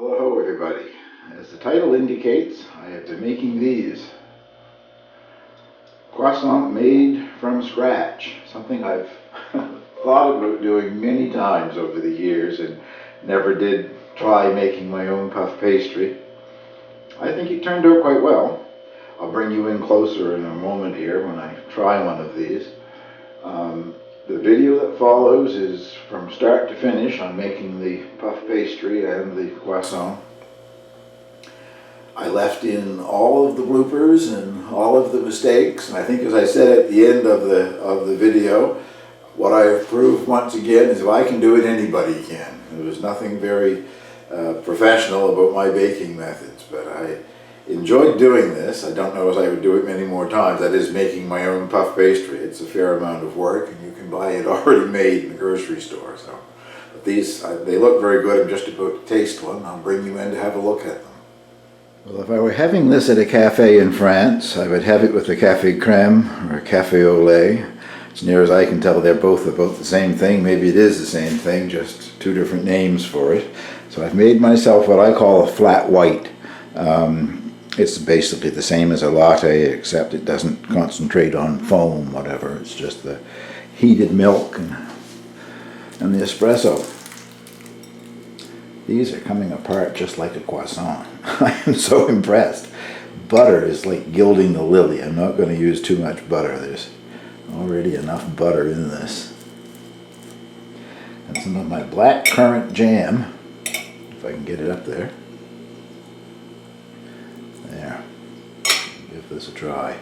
Hello everybody. As the title indicates, I have been making these. Croissant made from scratch. Something I've thought about doing many times over the years and never did try making my own puff pastry. I think it turned out quite well. I'll bring you in closer in a moment here when I try one of these. The video that follows is from start to finish on making the puff pastry and the croissant. I left in all of the bloopers and all of the mistakes, and I think, as I said at the end of the video, what I have proved once again is if I can do it, anybody can. There was nothing very professional about my baking methods, but I enjoyed doing this. I don't know if I would do it many more times. That is, making my own puff pastry. It's a fair amount of work, and you can buy it already made in the grocery store. So, but these, they look very good. I'm just about to taste one. I'll bring you in to have a look at them. Well, if I were having this at a cafe in France, I would have it with a café crème or a café au lait. As near as I can tell, they're both about the same thing. Maybe it is the same thing, just two different names for it. So I've made myself what I call a flat white. It's basically the same as a latte, except it doesn't concentrate on foam, whatever. It's just the heated milk and the espresso. These are coming apart just like a croissant. I am so impressed. Butter is like gilding the lily. I'm not going to use too much butter. There's already enough butter in this. And some of my black currant jam, if I can get it up there. There. Give this a try.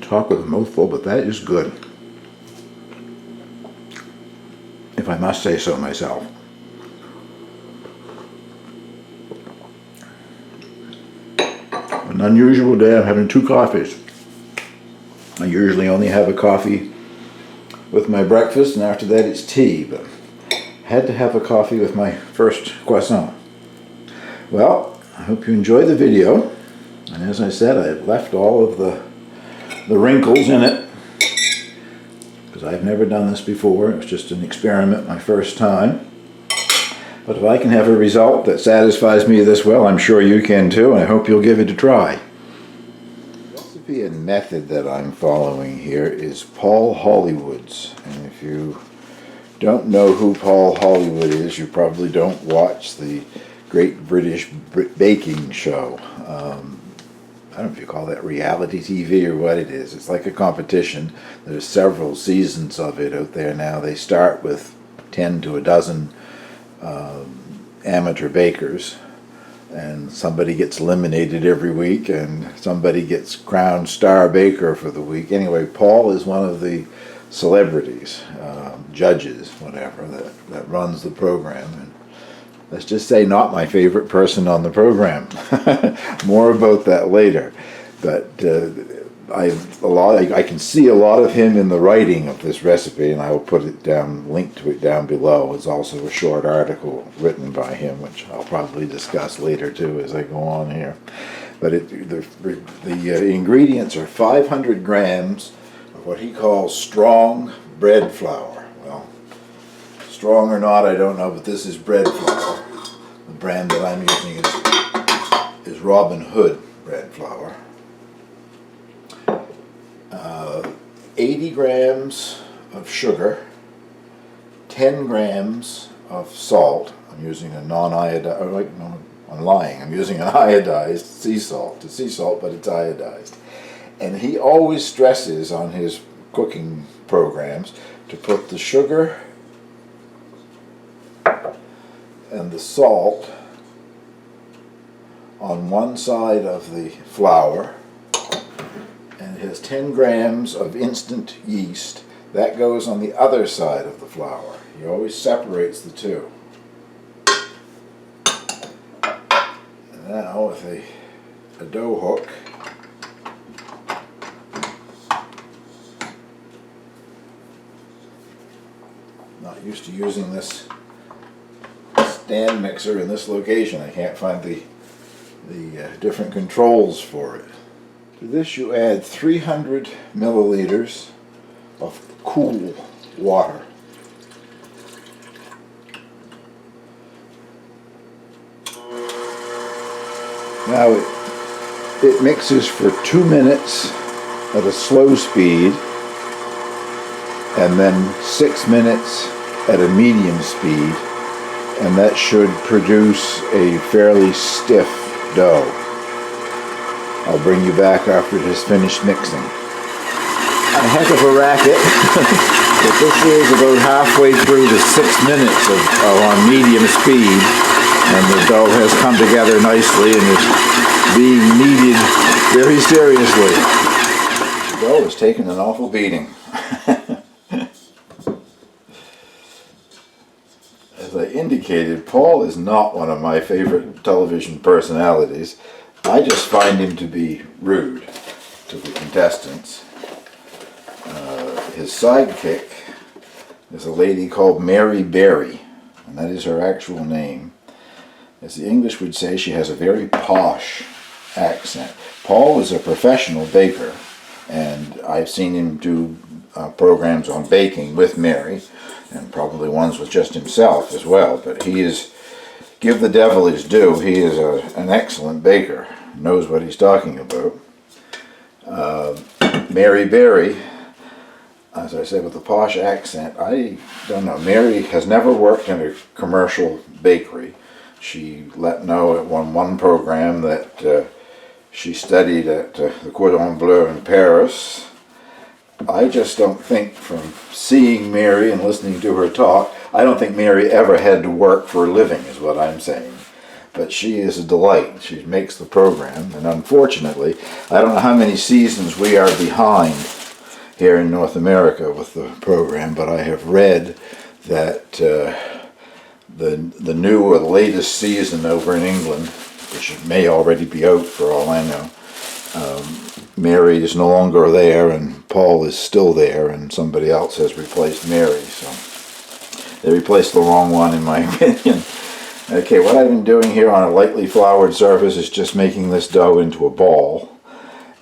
Talk with a mouthful, but that is good, if I must say so myself. An unusual day. I'm having two coffees. I usually only have a coffee with my breakfast, and after that it's tea, but I had to have a coffee with my first croissant. Well, I hope you enjoy the video, and as I said, I left all of the wrinkles in it, because I've never done this before. It was just an experiment, my first time. But if I can have a result that satisfies me this well, I'm sure you can too, and I hope you'll give it a try. The recipe and method that I'm following here is Paul Hollywood's, and if you don't know who Paul Hollywood is, you probably don't watch the Great British Baking Show. I don't know if you call that reality TV or what it is. It's like a competition. There's several seasons of it out there now. They start with 10 to a dozen amateur bakers, and somebody gets eliminated every week, and somebody gets crowned star baker for the week. Anyway, Paul is one of the celebrities, judges, whatever, that runs the program. And let's just say not my favorite person on the program. More about that later. But I can see a lot of him in the writing of this recipe, and I will put it down, link to it down below. It's also a short article written by him, which I'll probably discuss later too as I go on here. But the ingredients are 500 grams of what he calls strong bread flour. Well, strong or not, I don't know, but this is bread flour. The brand that I'm using is Robin Hood bread flour. 80 grams of sugar, 10 grams of salt. I'm using a non-iodized, I'm lying, I'm using an iodized sea salt. It's sea salt, but it's iodized. And he always stresses on his cooking programs to put the sugar and the salt on one side of the flour, and it has 10 grams of instant yeast. That goes on the other side of the flour. He always separates the two. And now with a dough hook, not used to using this stand mixer in this location. I can't find the different controls for it. To this you add 300 milliliters of cool water. Now it mixes for 2 minutes at a slow speed and then 6 minutes at a medium speed, and that should produce a fairly stiff dough. I'll bring you back after it has finished mixing. A heck of a racket, but this is about halfway through the 6 minutes of on medium speed, and the dough has come together nicely and is being kneaded very seriously. The dough has taken an awful beating. As I indicated, Paul is not one of my favorite television personalities. I just find him to be rude to the contestants. His sidekick is a lady called Mary Berry, and that is her actual name. As the English would say, she has a very posh accent. Paul is a professional baker, and I've seen him do programs on baking with Mary, and probably ones with just himself as well. But he is, give the devil his due, he is an excellent baker, knows what he's talking about. Mary Berry, as I said, with a posh accent, I don't know, Mary has never worked in a commercial bakery. She let know at one program that she studied at the Cordon Bleu in Paris. I just don't think, from seeing Mary and listening to her talk, I don't think Mary ever had to work for a living, is what I'm saying. But she is a delight. She makes the program, and unfortunately, I don't know how many seasons we are behind here in North America with the program, but I have read that the new or the latest season over in England, which may already be out for all I know, Mary is no longer there and Paul is still there, and somebody else has replaced Mary, so they replaced the wrong one in my opinion. Okay, what I've been doing here on a lightly floured surface is just making this dough into a ball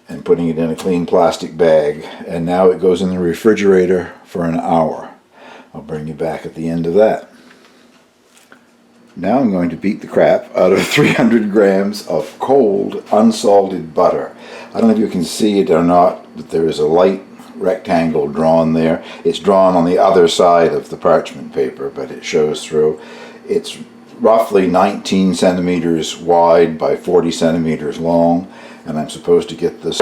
and putting it in a clean plastic bag, and now it goes in the refrigerator for an hour. I'll bring you back at the end of that. Now I'm going to beat the crap out of 300 grams of cold, unsalted butter. I don't know if you can see it or not, but there is a light rectangle drawn there. It's drawn on the other side of the parchment paper, but it shows through. It's roughly 19 centimeters wide by 40 centimeters long, and I'm supposed to get this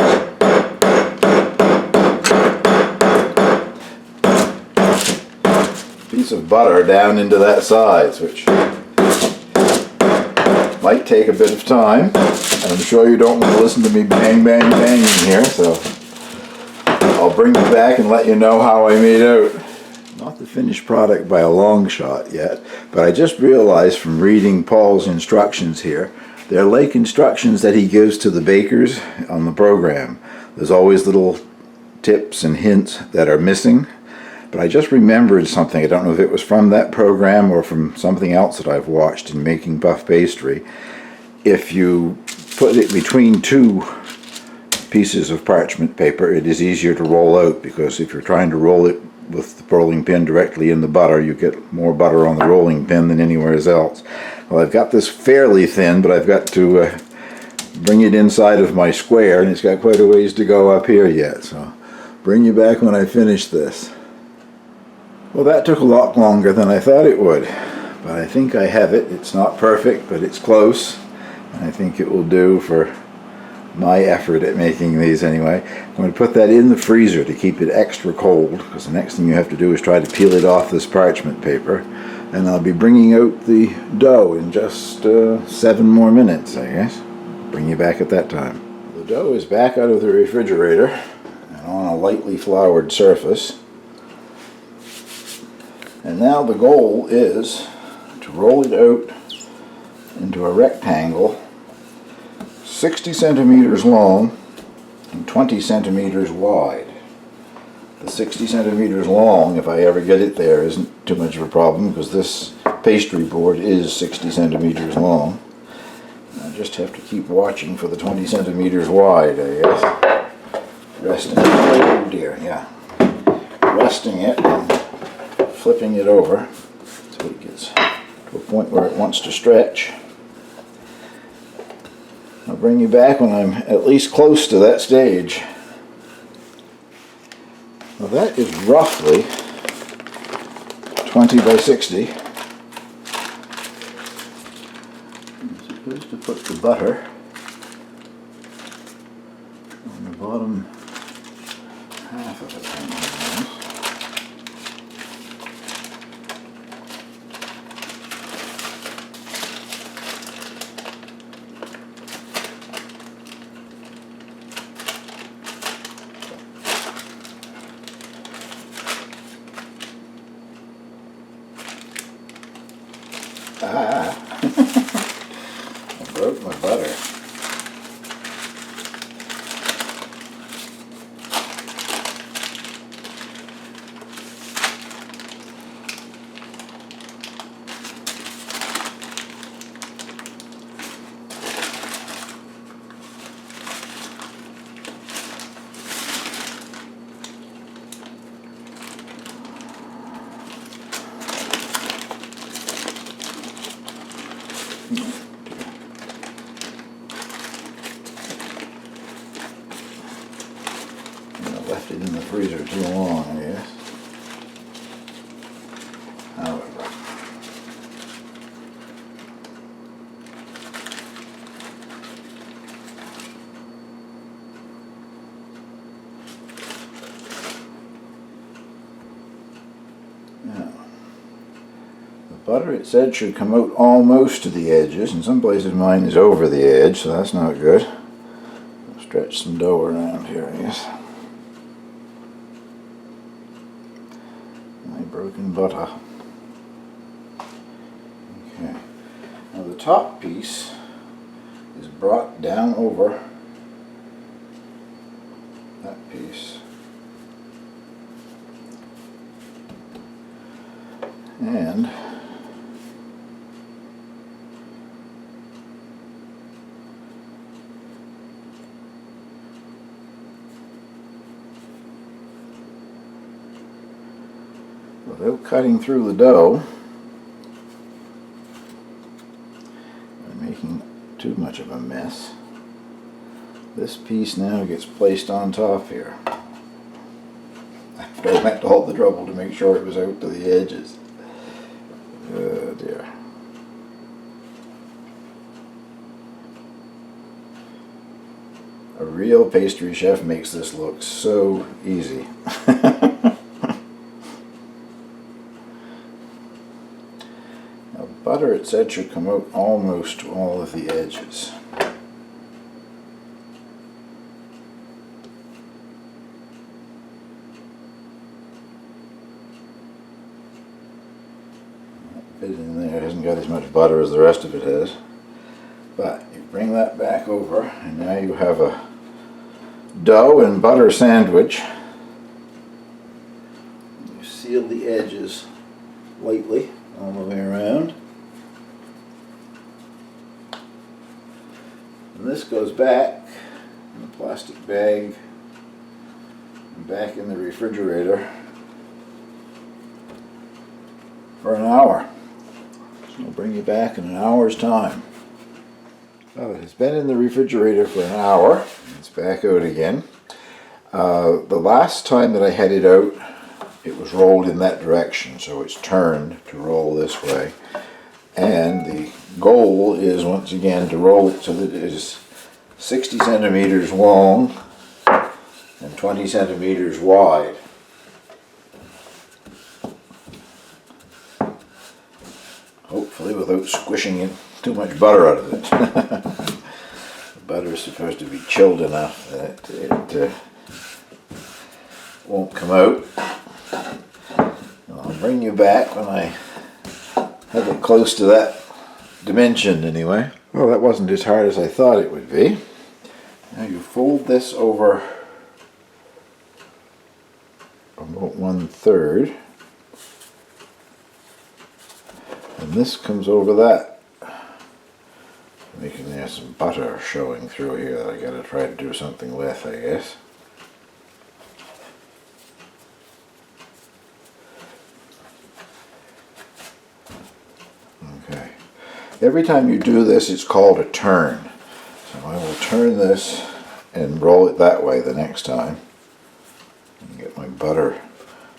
piece of butter down into that size, which might take a bit of time, and I'm sure you don't want to listen to me bang, bang, banging here, so I'll bring you back and let you know how I made out. Not the finished product by a long shot yet, but I just realized from reading Paul's instructions here, they're like instructions that he gives to the bakers on the program. There's always little tips and hints that are missing. But I just remembered something. I don't know if it was from that program or from something else that I've watched in making puff pastry. If you put it between two pieces of parchment paper, it is easier to roll out, because if you're trying to roll it with the rolling pin directly in the butter, you get more butter on the rolling pin than anywhere else. Well, I've got this fairly thin, but I've got to bring it inside of my square, and it's got quite a ways to go up here yet. So bring you back when I finish this. Well, that took a lot longer than I thought it would, but I think I have it. It's not perfect, but it's close, and I think it will do for my effort at making these anyway. I'm going to put that in the freezer to keep it extra cold, because the next thing you have to do is try to peel it off this parchment paper, and I'll be bringing out the dough in just 7 more minutes, I guess. Bring you back at that time. The dough is back out of the refrigerator and on a lightly floured surface. And now the goal is to roll it out into a rectangle 60 centimeters long and 20 centimeters wide. The 60 centimeters long, if I ever get it there, isn't too much of a problem, because this pastry board is 60 centimeters long. I just have to keep watching for the 20 centimeters wide, I guess. resting it, oh dear, yeah, resting it and flipping it over so it gets to a point where it wants to stretch. I'll bring you back when I'm at least close to that stage. Well, that is roughly 20 by 60. I'm supposed to put the butter on the bottom half of it. Ah, I broke my butter. I left it in the freezer too long, I guess. However. Now, the butter, it said, should come out almost to the edges. In some places mine is over the edge, so that's not good. I'll stretch some dough around here, I guess. My broken butter. Okay. Now the top piece is brought down over that piece. And without cutting through the dough and making too much of a mess, this piece now gets placed on top here. After I went to all the trouble to make sure it was out to the edges. Oh dear. A real pastry chef makes this look so easy. Now, butter, it said, should come out almost to all of the edges. That bit in there hasn't got as much butter as the rest of it has. But you bring that back over, and now you have a dough and butter sandwich. You seal the edges lightly all the way around. And this goes back in a plastic bag and back in the refrigerator for an hour. So I'll bring you back in an hour's time. Well, it has been in the refrigerator for an hour. It's back out again. The last time that I had it out, it was rolled in that direction, so it's turned to roll this way. And the goal is, once again, to roll it so that it is 60 centimeters long and 20 centimeters wide. Hopefully without squishing in too much butter out of it. The butter is supposed to be chilled enough that it won't come out. I'll bring you back when I have it close to that dimension anyway. Well, that wasn't as hard as I thought it would be. Now you fold this over about 1/3. And this comes over that. Making there some butter showing through here that I gotta try to do something with, I guess. Every time you do this, it's called a turn. So I will turn this and roll it that way the next time. And get my butter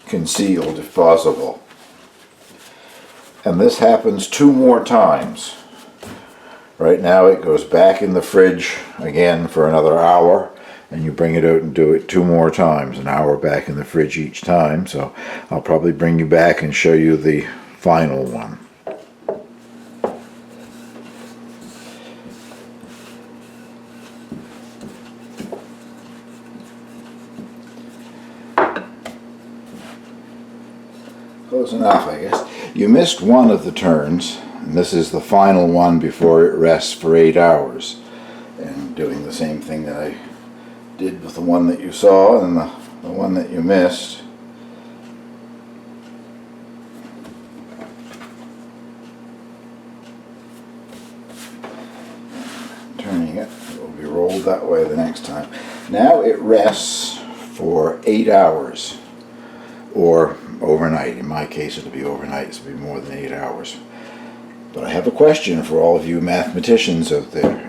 concealed if possible. And this happens 2 more times. Right now it goes back in the fridge again for another hour, and you bring it out and do it 2 more times, an hour back in the fridge each time. So I'll probably bring you back and show you the final one. Close enough, I guess. You missed one of the turns, and this is the final one before it rests for 8 hours. And doing the same thing that I did with the one that you saw and the one that you missed. Turning it, it will be rolled that way the next time. Now it rests for 8 hours. Or overnight. In my case it'll be overnight, so it'll be more than 8 hours. But I have a question for all of you mathematicians out there.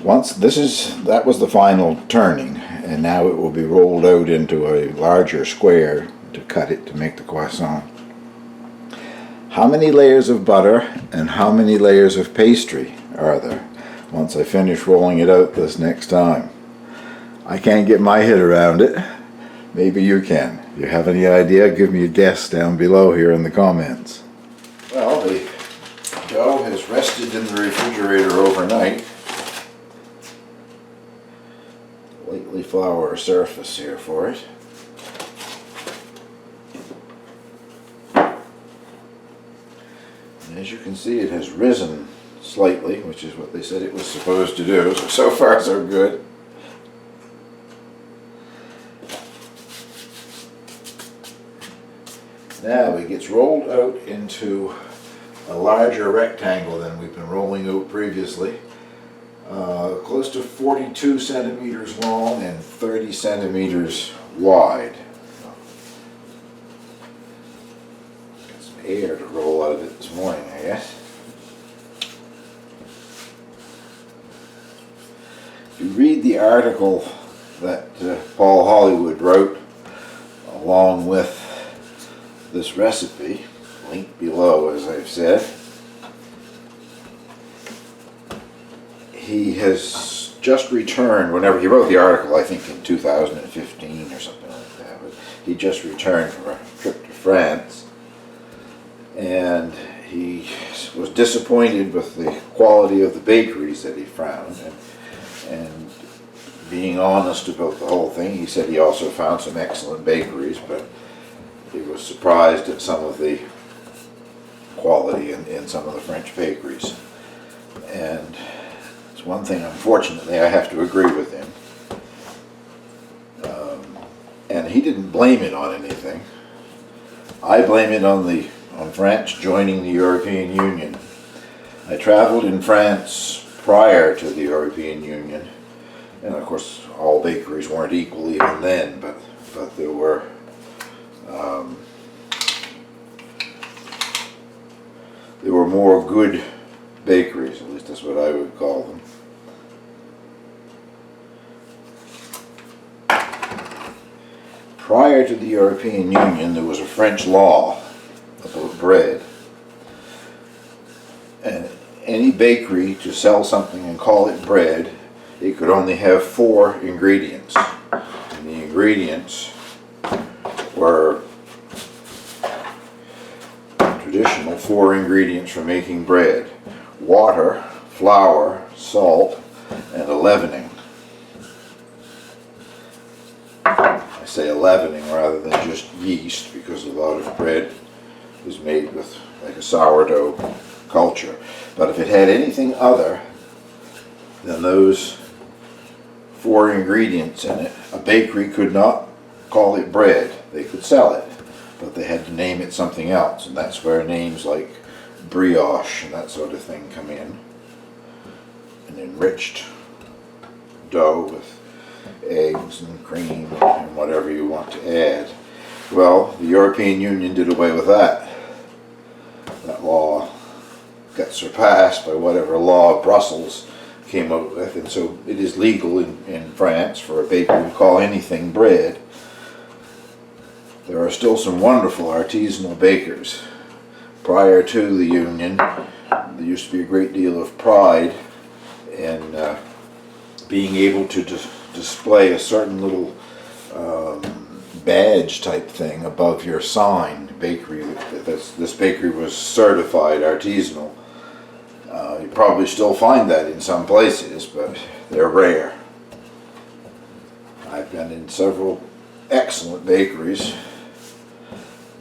That was the final turning, and now it will be rolled out into a larger square to cut it to make the croissant. How many layers of butter and how many layers of pastry are there once I finish rolling it out this next time? I can't get my head around it. Maybe you can. If you have any idea, give me a guess down below here in the comments. Well, the dough has rested in the refrigerator overnight. Lightly flour surface here for it. And as you can see, it has risen slightly, which is what they said it was supposed to do. So far so good. Now it gets rolled out into a larger rectangle than we've been rolling out previously. Close to 42 centimeters long and 30 centimeters wide. Got some air to roll out of it this morning, I guess. If you read the article that Paul Hollywood wrote along with this recipe, linked below as I've said, he has just returned, whenever he wrote the article, I think in 2015 or something like that, but he just returned from a trip to France, and he was disappointed with the quality of the bakeries that he found, and being honest about the whole thing, he said he also found some excellent bakeries, but he was surprised at some of the quality in some of the French bakeries. And it's one thing, unfortunately, I have to agree with him. And he didn't blame it on anything. I blame it on France joining the European Union. I traveled in France prior to the European Union, and of course all bakeries weren't equal even then, but there were more good bakeries, at least that's what I would call them. Prior to the European Union, there was a French law about bread, and any bakery to sell something and call it bread, it could only have 4 ingredients, and the ingredients were traditional 4 ingredients for making bread: water, flour, salt, and a leavening. I say a leavening rather than just yeast, because a lot of bread is made with like a sourdough culture. But if it had anything other than those 4 ingredients in it, a bakery could not call it bread. They could sell it, but they had to name it something else, and that's where names like brioche and that sort of thing come in. An enriched dough with eggs and cream and whatever you want to add. Well, the European Union did away with that. That law got surpassed by whatever law Brussels came out with, and so it is legal in France for a baker to call anything bread. There are still some wonderful artisanal bakers. Prior to the Union, there used to be a great deal of pride in being able to display a certain little badge type thing above your sign. Bakery, this bakery was certified artisanal. You probably still find that in some places, but they're rare. I've been in several excellent bakeries,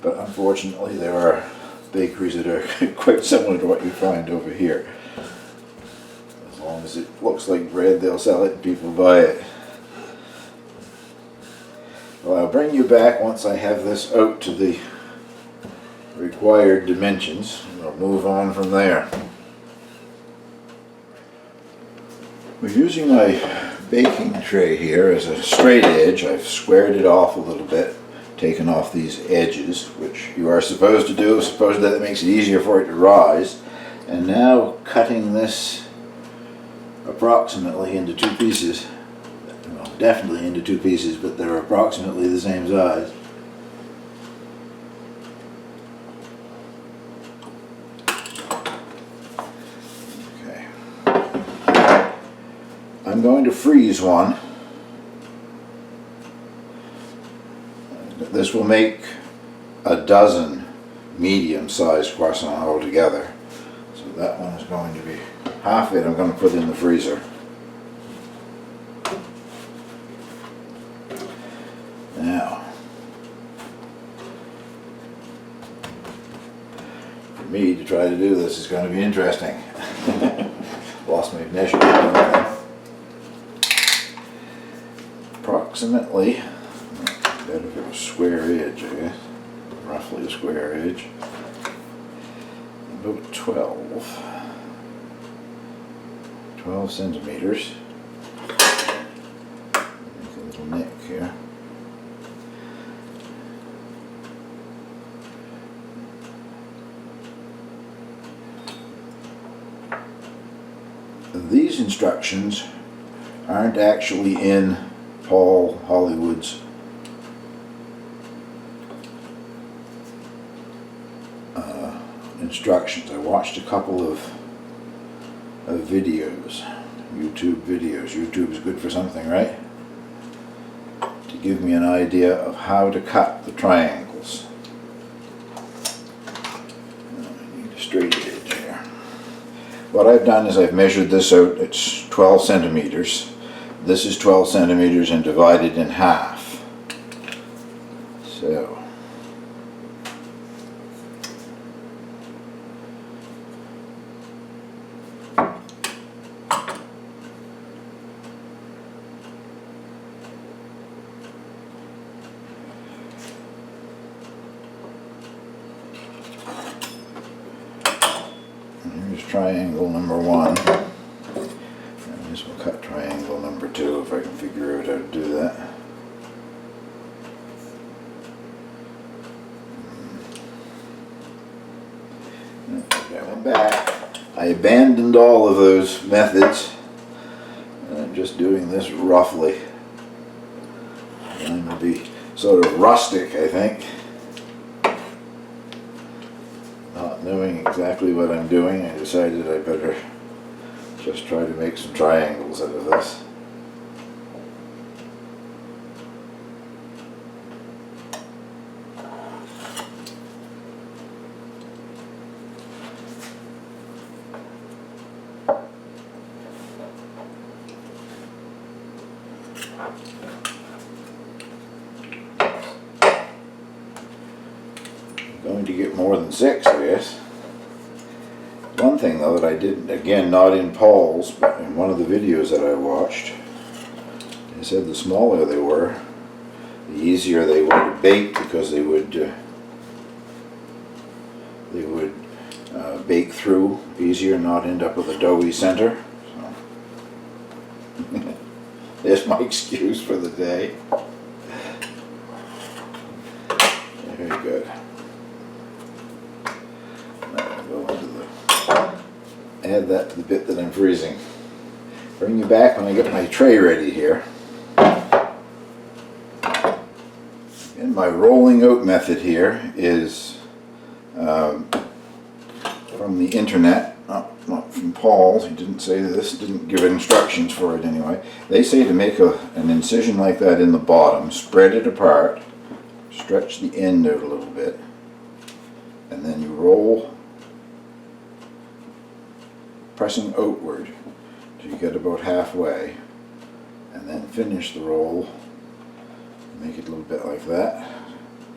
but unfortunately there are bakeries that are quite similar to what you find over here. As long as it looks like bread, they'll sell it and people buy it. Well, I'll bring you back once I have this out to the required dimensions, and I'll move on from there. We're using my baking tray here as a straight edge. I've squared it off a little bit, taken off these edges, which you are supposed to do. Supposed that makes it easier for it to rise. And now cutting this approximately into two pieces. Well, definitely into two pieces, but they're approximately the same size. Okay. I'm going to freeze one. This will make a dozen medium-sized croissants altogether. So that one is going to be half it I'm going to put in the freezer. Now, for me to try to do this is going to be interesting. Lost my measurement. Approximately, better if it was square edge, I guess. Roughly a square edge. About 12 centimeters. Make a little nick here. These instructions aren't actually in Paul Hollywood's instructions. I watched a couple of videos, YouTube videos. YouTube is good for something, right? To give me an idea of how to cut the triangles. I need a straight edge here. What I've done is I've measured this out. It's 12 centimeters. This is 12 centimeters and divided in half. So here's triangle number 1. And this will cut triangle number 2 if I can figure out how to do that. Okay, I'm back. I abandoned all of those methods, and I'm just doing this roughly. And I'm going to be sort of rustic, I think. Not knowing exactly what I'm doing, I decided I better just try to make some triangles out of this. Going to get more than 6, I guess. One thing though that I did, again not in Paul's, but in one of the videos that I watched, they said the smaller they were, the easier they were to bake, because they would bake through easier, not end up with a doughy center. So. There's my excuse for the day. Very good. Now I'll go into the add that to the bit that I'm freezing. Bring you back when I get my tray ready here. And my rolling out method here is from the internet, not from Paul's. He didn't say this, didn't give instructions for it anyway. They say to make an incision like that in the bottom, spread it apart, stretch the end out a little bit, and then you roll, pressing outward till you get about halfway, and then finish the roll. Make it a little bit like that,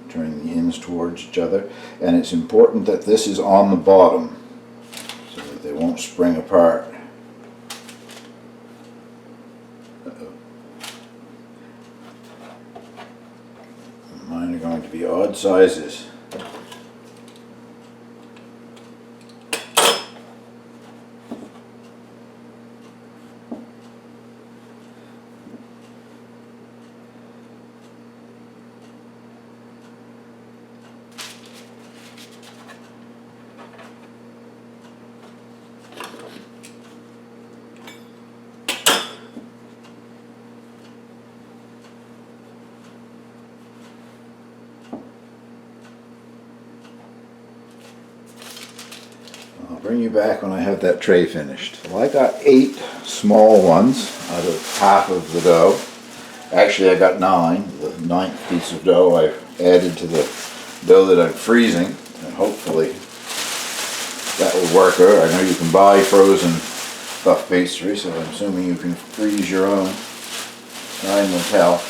turning the ends towards each other. And it's important that this is on the bottom so that they won't spring apart. Mine are going to be odd sizes. I'll bring you back when I have that tray finished. Well, I got 8 small ones out of half of the dough. Actually, I got 9. The 9th piece of dough I added to the dough that I'm freezing, and hopefully that will work out. I know you can buy frozen puff pastry, so I'm assuming you can freeze your own. Time will tell.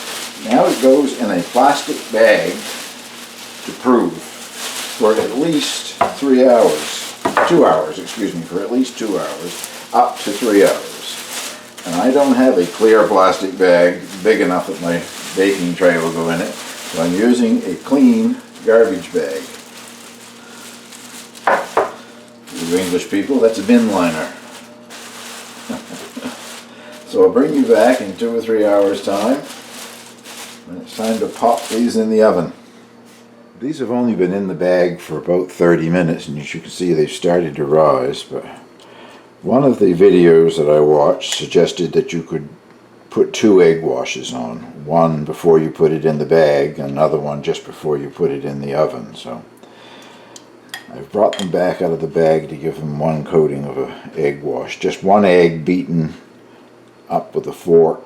Now it goes in a plastic bag to prove for at least 3 hours. 2 hours, excuse me, for at least 2 hours, up to 3 hours. And I don't have a clear plastic bag big enough that my baking tray will go in it, so I'm using a clean garbage bag. For you English people, that's a bin liner. So I'll bring you back in 2 or 3 hours time, and it's time to pop these in the oven. These have only been in the bag for about 30 minutes, and as you can see they've started to rise, but one of the videos that I watched suggested that you could put 2 egg washes on. One before you put it in the bag, another one just before you put it in the oven. So I've brought them back out of the bag to give them one coating of an egg wash. Just 1 egg beaten up with a fork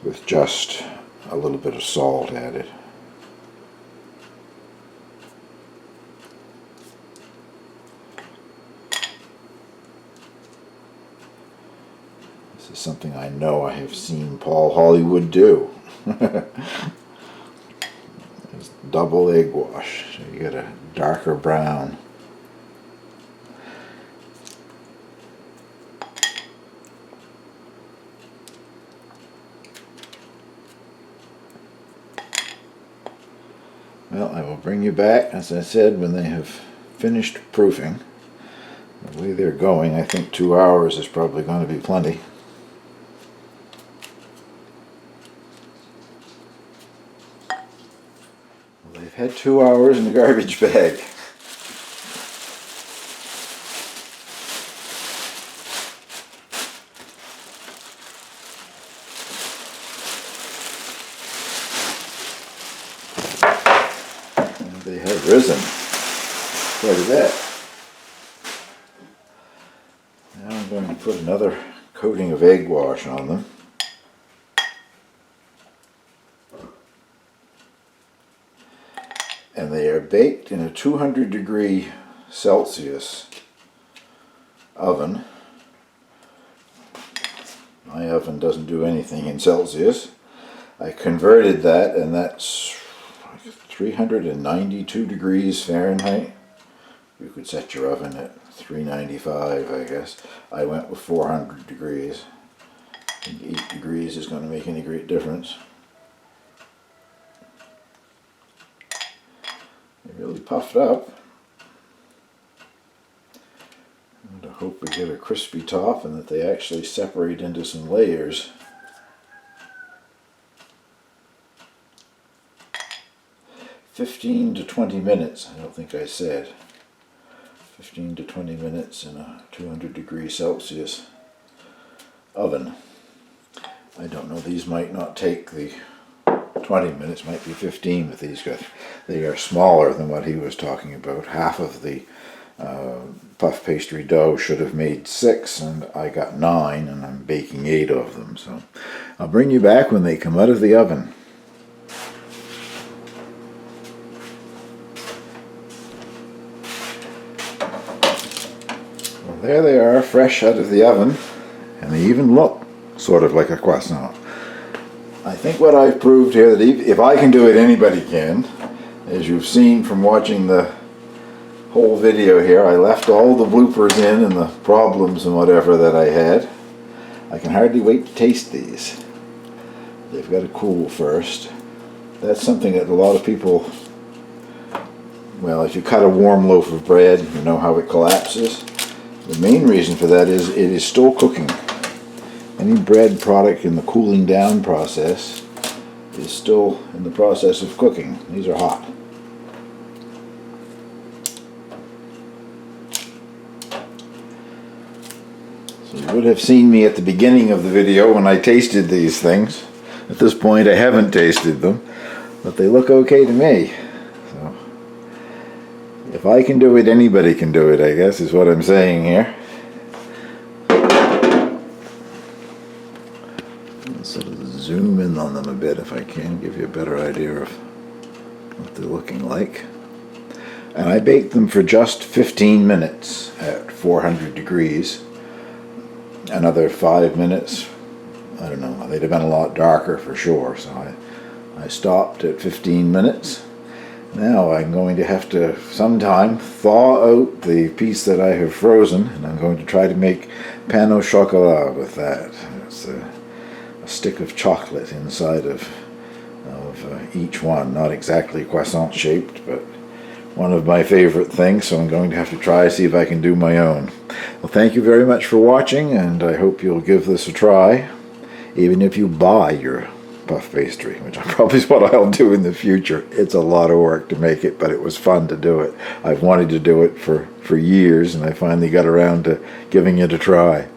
with just a little bit of salt added. This is something I know I have seen Paul Hollywood do. It's double egg wash, so you get a darker brown. Well, I will bring you back, as I said, when they have finished proofing. The way they're going, I think 2 hours is probably going to be plenty. Well, they've had 2 hours in the garbage bag. They have risen quite a bit. Now I'm going to put another coating of egg wash on them. And they are baked in a 200-degree Celsius oven. My oven doesn't do anything in Celsius. I converted that, and that's 392 degrees Fahrenheit. You could set your oven at 395, I guess. I went with 400 degrees. I think 8 degrees is going to make any great difference. They're really puffed up. And I hope we get a crispy top and that they actually separate into some layers. "15 to 20 minutes, I don't think I said. 15 to 20 minutes in a 200 degrees Celsius oven. I don't know, these might not take the 20 minutes, might be 15 with these guys. They are smaller than what he was talking about. Half of the puff pastry dough should have made 6, and I got 9, and I'm baking 8 of them. So I'll bring you back when they come out of the oven. Well, there they are, fresh out of the oven, and they even look sort of like a croissant. I think what I've proved here, that if I can do it, anybody can. As you've seen from watching the whole video here, I left all the bloopers in and the problems and whatever that I had. I can hardly wait to taste these. They've got to cool first. That's something that a lot of people, well, if you cut a warm loaf of bread, you know how it collapses. The main reason for that is it is still cooking. Any bread product in the cooling down process is still in the process of cooking. These are hot. So you would have seen me at the beginning of the video when I tasted these things. At this point I haven't tasted them, but they look okay to me. So if I can do it, anybody can do it, I guess is what I'm saying here. Sort of zoom in on them a bit if I can, give you a better idea of what they're looking like. And I baked them for just 15 minutes at 400 degrees. Another 5 minutes, I don't know, they'd have been a lot darker for sure, so I stopped at 15 minutes. Now I'm going to have to sometime thaw out the piece that I have frozen, and I'm going to try to make pain au chocolat with that. It's a stick of chocolate inside of each one. Not exactly croissant shaped, but one of my favorite things, so I'm going to have to try see if I can do my own. Well, thank you very much for watching, and I hope you'll give this a try, even if you buy your puff pastry, which probably is what I'll do in the future. It's a lot of work to make it, but it was fun to do it. I've wanted to do it for years, and I finally got around to giving it a try.